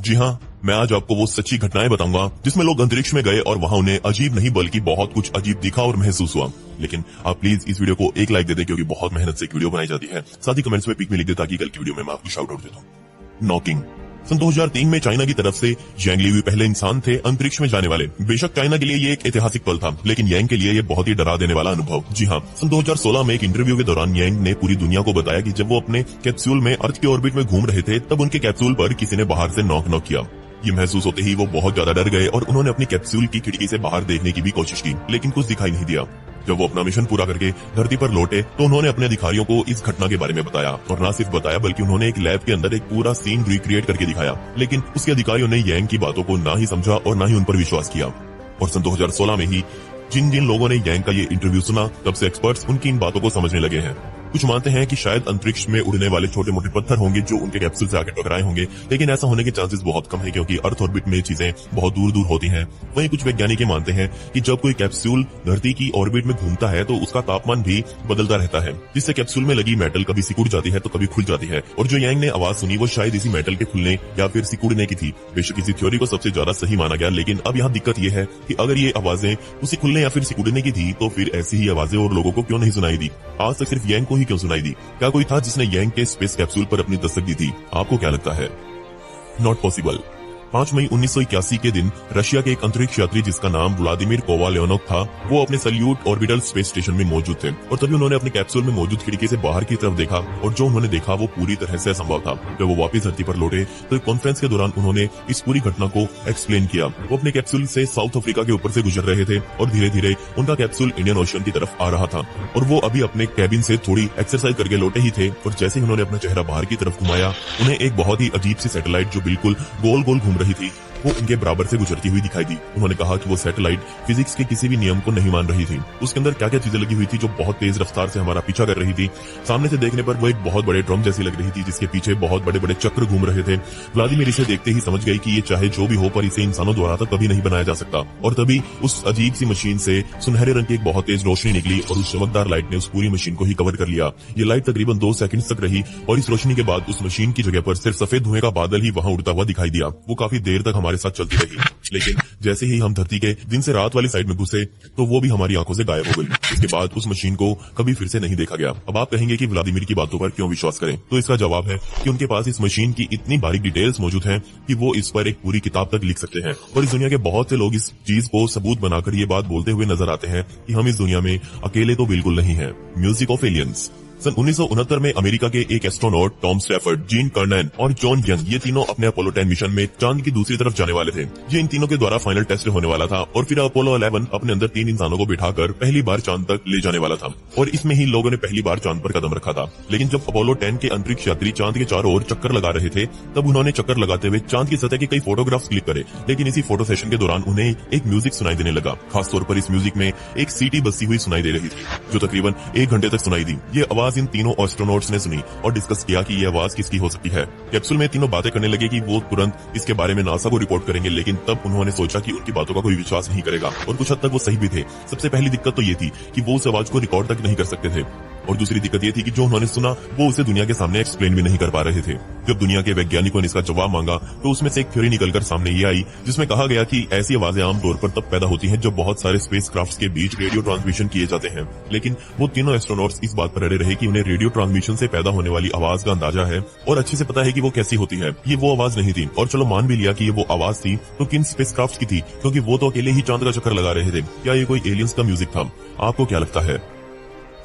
जी हाँ, मैं आज आपको वो सच्ची घटनाएं बताऊंगा जिसमें लोग अंतरिक्ष में गए और वहां उन्हें अजीब नहीं बल्कि बहुत कुछ अजीब दिखा और महसूस हुआ। लेकिन आप प्लीज इस वीडियो को एक लाइक दे दें क्योंकि बहुत मेहनत से एक वीडियो बनाई जाती है। साथ ही कमेंट्स में पिक में लिख दे ताकि कल की वीडियो में मैं आपको शाउट आउट देता हूँ। नॉकिंग। सन 2003 में चाइना की तरफ से यांग लीवी पहले इंसान थे अंतरिक्ष में जाने वाले। बेशक चाइना के लिए ये एक ऐतिहासिक पल था, लेकिन यांग के लिए ये बहुत ही डरा देने वाला अनुभव। जी हाँ, सन 2016 में एक इंटरव्यू के दौरान यांग ने पूरी दुनिया को बताया कि जब वो अपने कैप्सूल में अर्थ के ऑर्बिट में घूम रहे थे तब उनके कैप्सूल पर किसी ने बाहर से नॉक किया। ये महसूस होते ही वो बहुत ज्यादा डर गए और उन्होंने अपनी कैप्सूल की खिड़की से बाहर देखने की भी कोशिश की, लेकिन कुछ दिखाई नहीं दिया। जब वो अपना मिशन पूरा करके धरती पर लौटे तो उन्होंने अपने अधिकारियों को इस घटना के बारे में बताया, और न सिर्फ बताया बल्कि उन्होंने एक लैब के अंदर एक पूरा सीन रिक्रिएट करके दिखाया। लेकिन उसके अधिकारियों ने यांग की बातों को ना ही समझा और ना ही उन पर विश्वास किया। और सन 2016 में ही जिन जिन लोगों ने यांग का ये इंटरव्यू सुना तब से एक्सपर्ट्स उनकी इन बातों को समझने लगे हैं। कुछ मानते हैं कि शायद अंतरिक्ष में उड़ने वाले छोटे मोटे पत्थर होंगे जो उनके कैप्सूल से आके टकराए होंगे, लेकिन ऐसा होने के चांसेस बहुत कम है क्योंकि अर्थ ऑर्बिट में चीजें बहुत दूर दूर होती हैं। वहीं कुछ वैज्ञानिक मानते हैं कि जब कोई कैप्सूल धरती की ऑर्बिट में घूमता है तो उसका तापमान भी बदलता रहता है, जिससे कैप्सूल में लगी मेटल कभी सिकुड़ जाती है तो कभी खुल जाती है। और जो यांग ने आवाज सुनी वो शायद इसी मेटल के खुलने या फिर सिकुड़ने की थी। बेशक इसी थ्योरी को सबसे ज्यादा सही माना गया, लेकिन अब यहाँ दिक्कत यह है कि अगर ये आवाजें उसी खुलने या फिर सिकुड़ने की थी तो फिर ऐसी ही आवाजें और लोगों को क्यों नहीं सुनाई दी? आज तक सिर्फ यांग को ही क्यों सुनाई दी? क्या कोई था जिसने यांग के स्पेस कैप्सूल पर अपनी दस्तक दी थी? आपको क्या लगता है? Not possible. 5 मई 1981 के दिन रशिया के एक अंतरिक्ष यात्री जिसका नाम व्लादिमीर कोवालेनोव था, वो अपने सल्यूट ऑर्बिटल स्पेस स्टेशन में मौजूद थे और तभी उन्होंने अपने कैप्सूल में मौजूद खिड़की से बाहर की तरफ देखा, और जो उन्होंने देखा वो पूरी तरह से असंभव था। जब वो वापस धरती पर लौटे तो एक कॉन्फ्रेंस के दौरान उन्होंने इस पूरी घटना को एक्सप्लेन किया। वो अपने कैप्सूल से साउथ अफ्रीका के ऊपर से गुजर रहे थे और धीरे धीरे उनका कैप्सूल इंडियन ओशन की तरफ आ रहा था, और वो अभी अपने कैबिन से थोड़ी एक्सरसाइज करके लौटे ही थे। और जैसे ही उन्होंने अपना चेहरा बाहर की तरफ घुमाया, उन्हें एक बहुत ही अजीब सी सैटेलाइट जो बिल्कुल गोल गोल घूम रही थी वो उनके बराबर से गुजरती हुई दिखाई दी। उन्होंने कहा कि वो सैटेलाइट फिजिक्स के किसी भी नियम को नहीं मान रही थी। उसके अंदर क्या क्या चीजें लगी हुई थी जो बहुत तेज रफ्तार से हमारा पीछा कर रही थी। सामने से देखने पर वो एक बहुत बड़े ड्रम जैसी लग रही थी जिसके पीछे बहुत बड़े बड़े चक्र घूम रहे थे। व्लादिमीर इसे देखते ही समझ गई कि ये चाहे जो भी हो पर इसे इंसानों द्वारा तो कभी नहीं बनाया जा सकता। और तभी उस अजीब सी मशीन से सुनहरे रंग की एक बहुत तेज रोशनी निकली और उस चमकदार लाइट ने उस पूरी मशीन को ही कवर कर लिया। ये लाइट तकरीबन 2 सेकंड तक रही और इस रोशनी के बाद उस मशीन की जगह पर सिर्फ सफेद धुएं का बादल ही वहां उड़ता हुआ दिखाई दिया। वो काफी देर तक हमारे साथ चलती रही, लेकिन जैसे ही हम धरती के दिन से रात वाली साइड में घुसे तो वो भी हमारी आंखों से गायब हो गई। इसके बाद उस मशीन को कभी फिर से नहीं देखा गया। अब आप कहेंगे कि व्लादिमीर की बातों पर क्यों विश्वास करें, तो इसका जवाब है कि उनके पास इस मशीन की इतनी बारीक डिटेल्स मौजूद हैं कि वो इस पर एक पूरी किताब तक लिख सकते हैं। और इस दुनिया के बहुत से लोग इस चीज को सबूत बनाकर ये बात बोलते हुए नजर आते हैं कि हम इस दुनिया में अकेले तो बिल्कुल नहीं है। Music of aliens. सन 1969 में अमेरिका के एक astronaut Tom Stafford, gene Karnan और जॉन यंग, ये तीनों अपने अपोलो 10 मिशन में चांद की दूसरी तरफ जाने वाले थे। ये इन तीनों के द्वारा फाइनल टेस्ट होने वाला था और फिर अपोलो 11 अपने अंदर 3 इंसानों को बिठाकर पहली बार चांद तक ले जाने वाला था, और इसमें ही लोगों ने पहली बार चांद पर कदम रखा था। लेकिन जब अपोलो 10 के अंतरिक्ष यात्री चांद के चारों ओर चक्कर लगा रहे थे तब उन्होंने चक्कर लगाते हुए चांद की सतह के कई फोटोग्राफ्स क्लिक करे, लेकिन इसी फोटो सेशन के दौरान उन्हें एक म्यूजिक सुनाई देने लगा। खासतौर पर इस म्यूजिक में एक सीटी बजती हुई सुनाई दे रही थी जो तकरीबन 1 घंटे तक सुनाई दी। ये आवाज इन तीनों एस्ट्रोनॉट्स ने सुनी और डिस्कस किया कि ये आवाज किसकी हो सकती है। कैप्सूल में तीनों बातें करने लगे कि वो तुरंत इसके बारे में नासा को रिपोर्ट करेंगे, लेकिन तब उन्होंने सोचा कि उनकी बातों का कोई विश्वास नहीं करेगा, और कुछ हद तक वो सही भी थे। सबसे पहली दिक्कत तो ये थी कि वो उस आवाज को रिकॉर्ड तक नहीं कर सकते थे, और दूसरी दिक्कत ये थी कि जो उन्होंने सुना वो उसे दुनिया के सामने एक्सप्लेन भी नहीं कर पा रहे थे। जब दुनिया के वैज्ञानिकों ने इसका जवाब मांगा तो उसमें से एक थ्योरी निकलकर सामने ये आई जिसमें कहा गया कि ऐसी आवाजें आमतौर पर तब पैदा होती हैं जब बहुत सारे स्पेसक्राफ्ट्स के बीच रेडियो ट्रांसमिशन किए जाते हैं। लेकिन वो तीनों एस्ट्रोनॉट्स इस बात पर अड़े रहे कि उन्हें रेडियो ट्रांसमिशन से पैदा होने वाली आवाज का अंदाजा है और अच्छे से पता है कि वो कैसी होती है। ये वो आवाज नहीं थी, और चलो मान भी लिया कि ये वो आवाज थी तो किन स्पेसक्राफ्ट्स की थी, क्योंकि वो तो अकेले ही चांद का चक्कर लगा रहे थे। क्या ये कोई एलियंस का म्यूजिक था? आपको क्या लगता है?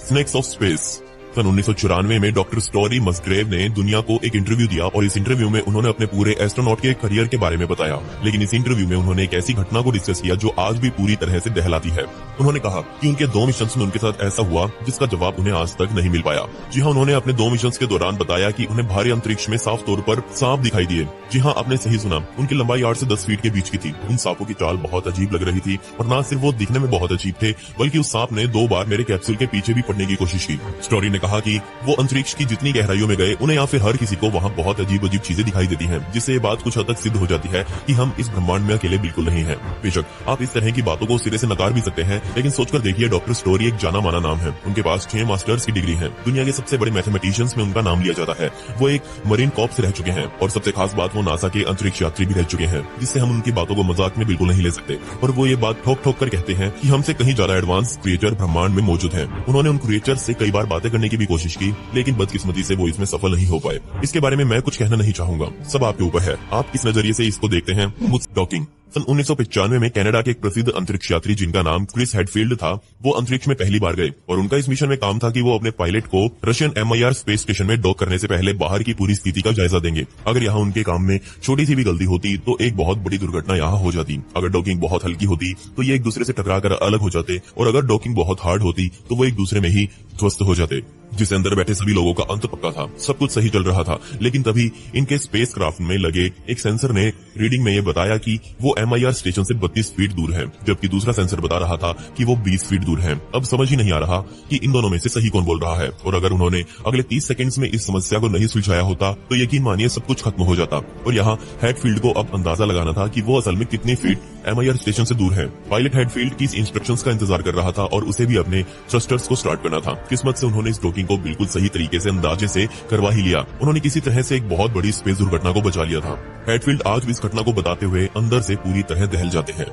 Snacks of space. सन 1994 में डॉक्टर स्टोरी मस्ग्रेव ने दुनिया को एक इंटरव्यू दिया और इस इंटरव्यू में उन्होंने अपने पूरे एस्ट्रोनॉट के करियर के बारे में बताया। लेकिन इस इंटरव्यू में उन्होंने एक ऐसी घटना को डिस्कस किया जो आज भी पूरी तरह से दहलाती है। उन्होंने कहा कि उनके 2 मिशन में उनके साथ ऐसा हुआ जिसका जवाब उन्हें आज तक नहीं मिल पाया। जी हाँ, उन्होंने अपने 2 मिशन के दौरान बताया कि उन्हें भारी अंतरिक्ष में साफ तौर पर सांप दिखाई दिए। जी हाँ, आपने सही सुना, उनकी लंबाई 8 से 10 फीट के बीच की थी। उन सांपों की चाल बहुत अजीब लग रही थी, और न सिर्फ वो दिखने में बहुत अजीब थे बल्कि उस सांप ने 2 बार मेरे कैप्सूल के पीछे भी पड़ने की कोशिश की। स्टोरी ने कहा कि वो अंतरिक्ष की जितनी गहराइयों में गए उन्हें या फिर हर किसी को वहाँ बहुत अजीब अजीब चीजें दिखाई देती हैं, जिससे ये बात कुछ हद तक सिद्ध हो जाती है कि हम इस ब्रह्मांड में अकेले बिल्कुल नहीं हैं। बेशक आप इस तरह की बातों को सिरे से नकार भी सकते हैं, लेकिन सोचकर देखिए, डॉक्टर स्टोरी एक जाना माना नाम है। उनके पास 6 मास्टर्स की डिग्री है। दुनिया के सबसे बड़े मैथमेटिशियंस में उनका नाम लिया जाता है। वो एक मरीन कॉर्प्स से रह चुके हैं और सबसे खास बात, वो नासा के अंतरिक्ष यात्री भी रह चुके हैं, जिससे हम उनकी बातों को मजाक में बिल्कुल नहीं ले सकते। और वो ये बात ठोक ठोक कर कहते हैं कि हमसे कहीं ज्यादा एडवांस क्रिएचर ब्रह्मांड में मौजूद हैं। उन्होंने उन क्रिएचर से कई बार बातें करने की भी कोशिश की, लेकिन बदकिस्मती से वो इसमें सफल नहीं हो पाए। इसके बारे में मैं कुछ कहना नहीं चाहूंगा, सब आपके ऊपर है, आप किस नजरिए से इसको देखते हैं। डॉकिंग। सन 1995 में कनाडा के एक प्रसिद्ध अंतरिक्ष यात्री जिनका नाम क्रिस हेडफील्ड था, वो अंतरिक्ष में पहली बार गए और उनका इस मिशन में काम था कि वो अपने पायलट को रशियन MIR स्पेस स्टेशन में डॉक करने से पहले बाहर की पूरी स्थिति का जायजा देंगे। अगर यहाँ उनके काम में छोटी सी भी गलती होती तो एक बहुत बड़ी दुर्घटना यहाँ हो जाती। अगर डॉकिंग बहुत हल्की होती तो ये एक दूसरे से टकरा कर अलग हो जाते, और अगर डॉकिंग बहुत हार्ड होती तो वो एक दूसरे में ही ध्वस्त हो जाते, जिससे अंदर बैठे सभी लोगों का अंत पक्का था। सब कुछ सही चल रहा था, लेकिन तभी इनके स्पेस क्राफ्ट में लगे एक सेंसर ने रीडिंग में ये बताया कि वो MIR स्टेशन से 32 फीट दूर है, जबकि दूसरा सेंसर बता रहा था कि वो 20 फीट दूर है। अब समझ ही नहीं आ रहा कि इन दोनों में से सही कौन बोल रहा है, और अगर उन्होंने अगले 30 सेकंड्स में इस समस्या को नहीं सुलझाया होता तो यकीन मानिए सब कुछ खत्म हो जाता। और यहाँ हेडफील्ड को अब अंदाजा लगाना था कि वो असल में कितने फीट MIR स्टेशन से दूर है। पायलट हेडफील्ड की इंस्ट्रक्शंस का इंतजार कर रहा था और उसे भी अपने थ्रस्टर्स को स्टार्ट करना था। किस्मत से उन्होंने इस डॉकिंग को बिल्कुल सही तरीके से अंदाजे से करवा ही लिया। उन्होंने किसी तरह से एक बहुत बड़ी स्पेस दुर्घटना को बचा लिया था। हेडफील्ड आज भी इस घटना को बताते हुए अंदर से पूरी तरह दहल जाते हैं।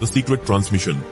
The secret transmission.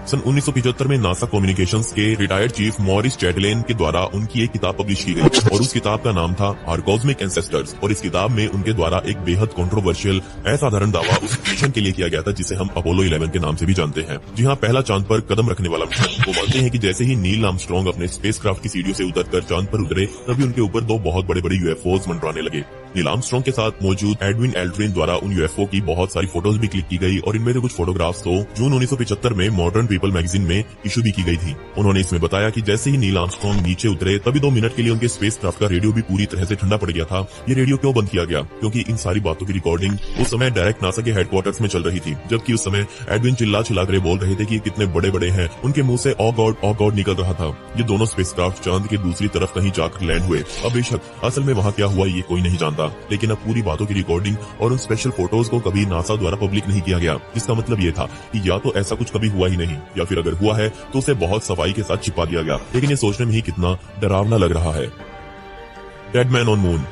सन 1975 में नासा कम्युनिकेशंस के रिटायर्ड चीफ मॉरिस चैटलेन के द्वारा उनकी एक किताब पब्लिश की गई और उस किताब का नाम था आवर कॉस्मिक एंसेस्टर्स। और इस किताब में उनके द्वारा एक बेहद कंट्रोवर्शियल असाधारण दावा उस मिशन के लिए किया गया था जिसे हम अपोलो 11 के नाम से भी जानते हैं। जी हाँ, पहला चांद पर कदम रखने वाला मिशन। वो मानते हैं कि जैसे ही नील आर्मस्ट्रांग अपने स्पेसक्राफ्ट की सीढ़ियों से उतरकर चांद पर उतरे, तभी उनके ऊपर 2 बहुत बड़े बड़े UFOs मंडराने लगे। नील आर्मस्ट्रांग के साथ मौजूद एडविन एल्ड्रिन द्वारा उन UFO की बहुत सारी फोटोज भी क्लिक की गई और इनमें से कुछ फोटोग्राफ्स तो जून 1975 में मॉडर्न पीपल मैगजीन में इशू भी की गई थी। उन्होंने इसमें बताया कि जैसे ही नील आर्मस्ट्रांग नीचे उतरे, तभी 2 मिनट के लिए उनके स्पेसक्राफ्ट का रेडियो भी पूरी तरह से ठंडा पड़ गया था। ये रेडियो क्यों बंद किया गया? क्योंकि इन सारी बातों की रिकॉर्डिंग उस समय डायरेक्ट नासा के हेडक्वार्टर्स में चल रही थी, जबकि उस समय एडविन चिल्ला कर बोल रहे थे कि कितने बड़े बड़े हैं। उनके मुंह से ओ गॉड निकल रहा था। ये दोनों स्पेसक्राफ्ट चांद के दूसरी तरफ कहीं जाकर लैंड हुए। अब बेशक असल में वहाँ क्या हुआ ये कोई नहीं जानता, लेकिन अब पूरी बातों की रिकॉर्डिंग और उन स्पेशल फोटोज को कभी नासा द्वारा पब्लिक नहीं किया गया। इसका मतलब ये था कि या तो ऐसा कुछ कभी हुआ ही नहीं, या फिर अगर हुआ है तो उसे बहुत सफाई के साथ छिपा दिया गया। लेकिन ये सोचने में ही कितना डरावना लग रहा है। Dead man on moon.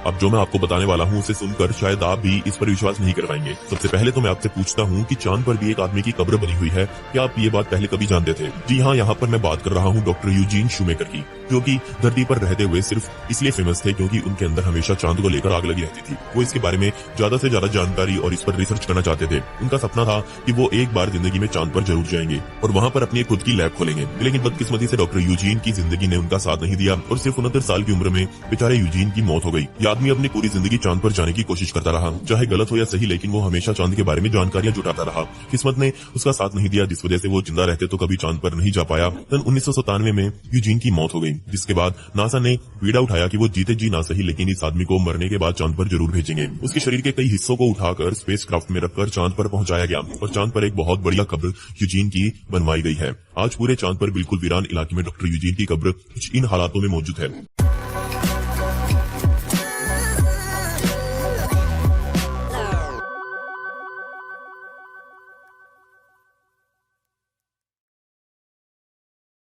अब जो मैं आपको बताने वाला हूँ उसे सुनकर शायद आप भी इस पर विश्वास नहीं कर पाएंगे। सबसे पहले तो मैं आपसे पूछता हूँ कि चांद पर भी एक आदमी की कब्र बनी हुई है। क्या आप ये बात पहले कभी जानते थे? जी हाँ, यहाँ पर मैं बात कर रहा हूँ डॉक्टर यूजीन शूमेकर की, जो कि धरती पर रहते हुए सिर्फ इसलिए फेमस थे क्योंकि उनके अंदर हमेशा चांद को लेकर आग लगी रहती थी। वो इसके बारे में ज्यादा से ज्यादा जानकारी और इस पर रिसर्च करना चाहते थे। उनका सपना था कि वो एक बार जिंदगी में चांद पर जरूर जाएंगे और वहाँ पर अपनी खुद की लैब खोलेंगे। लेकिन बदकिस्मती से डॉक्टर यूजीन की जिंदगी ने उनका साथ नहीं दिया और सिर्फ 69 साल की उम्र में बेचारे यूजीन की मौत हो गई। ये आदमी अपनी पूरी जिंदगी चांद पर जाने की कोशिश करता रहा, चाहे गलत हो या सही, लेकिन वो हमेशा चांद के बारे में जानकारियां जुटाता रहा। किस्मत ने उसका साथ नहीं दिया, जिस वजह से वो जिंदा रहते तो कभी चांद पर नहीं जा पाया। सन 1997 में यूजीन की मौत हो गई, जिसके बाद नासा ने बीड़ा उठाया कि वो जीते जी ना सही, लेकिन इस आदमी को मरने के बाद चांद पर जरूर भेजेंगे। उसके शरीर के कई हिस्सों को उठाकर स्पेसक्राफ्ट में रखकर चांद पर पहुंचाया गया और चांद पर एक बहुत बढ़िया कब्र यूजीन की बनवाई गई है। आज पूरे चांद पर बिल्कुल वीरान इलाके में डॉक्टर यूजीन की कब्र कुछ इन हालातों में मौजूद है।